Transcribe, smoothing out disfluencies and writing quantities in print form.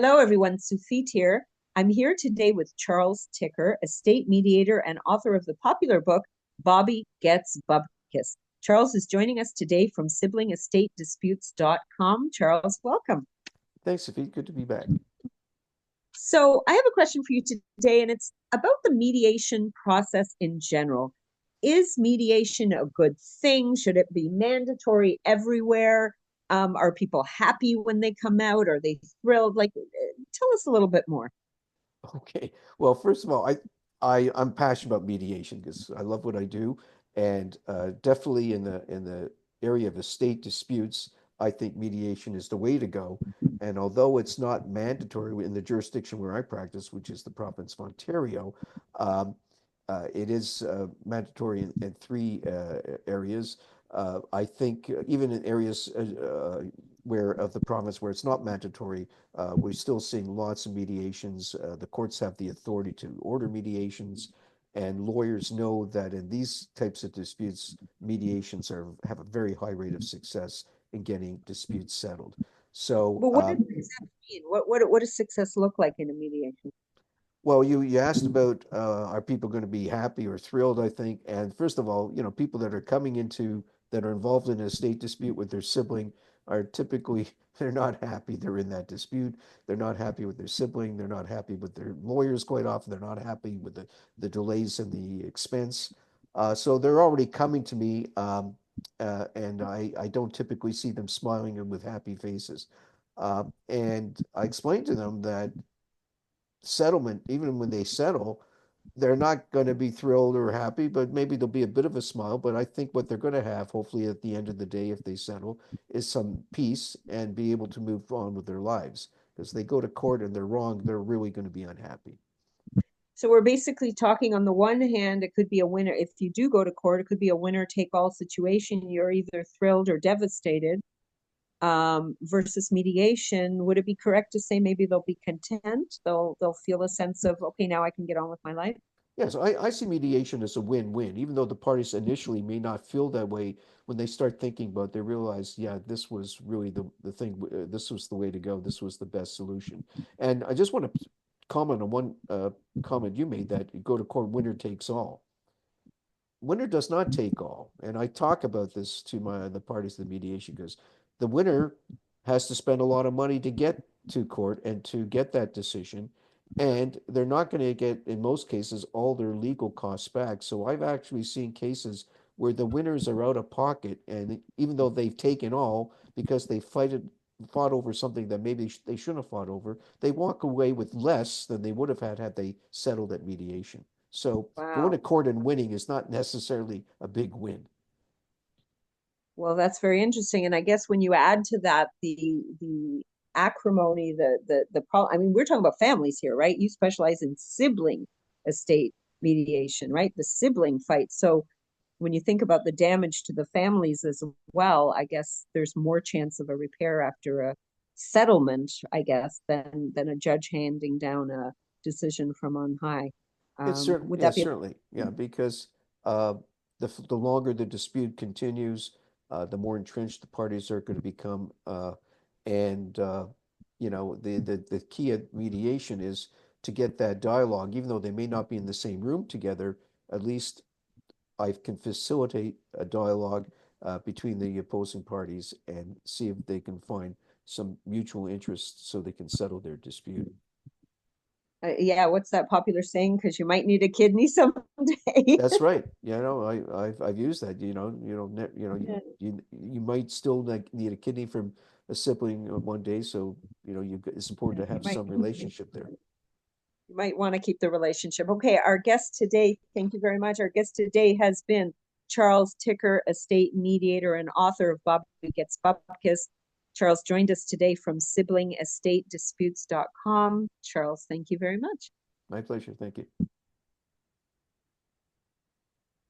Hello, everyone. Sufit here. I'm here today with Charles Ticker, estate mediator and author of the popular book, Bobby Gets Bupkis. Charles is joining us today from siblingestatedisputes.com. Charles, welcome. Thanks, Sophie. Good to be back. So, I have a question for you today, and it's about the mediation process in general. Is mediation a good thing? Should it be mandatory everywhere? Are people happy when they come out? Are they thrilled? Tell us a little bit more. Okay. Well, first of all, I'm passionate about mediation because I love what I do, and definitely in the area of estate disputes, I think mediation is the way to go. And although it's not mandatory in the jurisdiction where I practice, which is the province of Ontario, um, it is mandatory in three areas. I think even in areas where of the province where it's not mandatory, we're still seeing lots of mediations. The courts have the authority to order mediations, and lawyers know that in these types of disputes, mediations have a very high rate of success in getting disputes settled. So, But what does success mean? What does success look like in a mediation? well, you asked about are people going to be happy or thrilled, I think. And first of all, people that are coming into that are involved in a state dispute with their sibling are typically they're not happy they're in that dispute. They're not happy with their sibling. They're not happy with their lawyers quite often. They're not happy with the delays and the expense. So they're already coming to me, and I don't typically see them smiling and with happy faces. And I explained to them that settlement, even when they settle, they're not going to be thrilled or happy, but maybe there'll be a bit of a smile. But I think what they're going to have, hopefully at the end of the day, if they settle, is some peace and be able to move on with their lives. Because they go to court and they're wrong, they're really going to be unhappy. So we're basically talking on the one hand, it could be a winner. If you do go to court, it could be a winner take all situation. You're either thrilled or devastated. Versus mediation, would it be correct to say maybe they'll be content? They'll feel a sense of, okay, now I can get on with my life. Yeah, so I see mediation as a win-win, even though the parties initially may not feel that way. When they start thinking about it, they realize, yeah, this was really the thing. This was the way to go. This was the best solution. And I just want to comment on one comment you made that you go to court, winner takes all. Winner does not take all. And I talk about this to the parties to the mediation because the winner has to spend a lot of money to get to court and to get that decision. And they're not going to get, in most cases, all their legal costs back. So I've actually seen cases where the winners are out of pocket, and even though they've taken all because fought over something that maybe they shouldn't have fought over, they walk away with less than they would have had they settled at mediation. So going to Wow. court and winning is not necessarily a big win. Well, that's very interesting. And I guess when you add to that the acrimony, the problem, I mean, we're talking about families here, right? You specialize in sibling estate mediation, right? The sibling fight. So when you think about the damage to the families as well, I guess there's more chance of a repair after a settlement, I guess, than a judge handing down a decision from on high. It's certain, Would yeah, that be? certainly, yeah, because uh, the longer the dispute continues, the more entrenched the parties are going to become, and the key at mediation is to get that dialogue, even though they may not be in the same room together. At least I can facilitate a dialogue between the opposing parties and see if they can find some mutual interest so they can settle their dispute. Yeah, what's that popular saying? Because you might need a kidney someday. That's right. I've used that. You might still like need a kidney from a sibling one day, so it's important to You have might some relationship there. you might want to keep the relationship. Okay, our guest today, thank you very much. Our guest today has been Charles Ticker, estate mediator and author of Bobby Gets Bupkis. Charles joined us today from siblingestatedisputes.com. Charles, thank you very much. My pleasure. Thank you.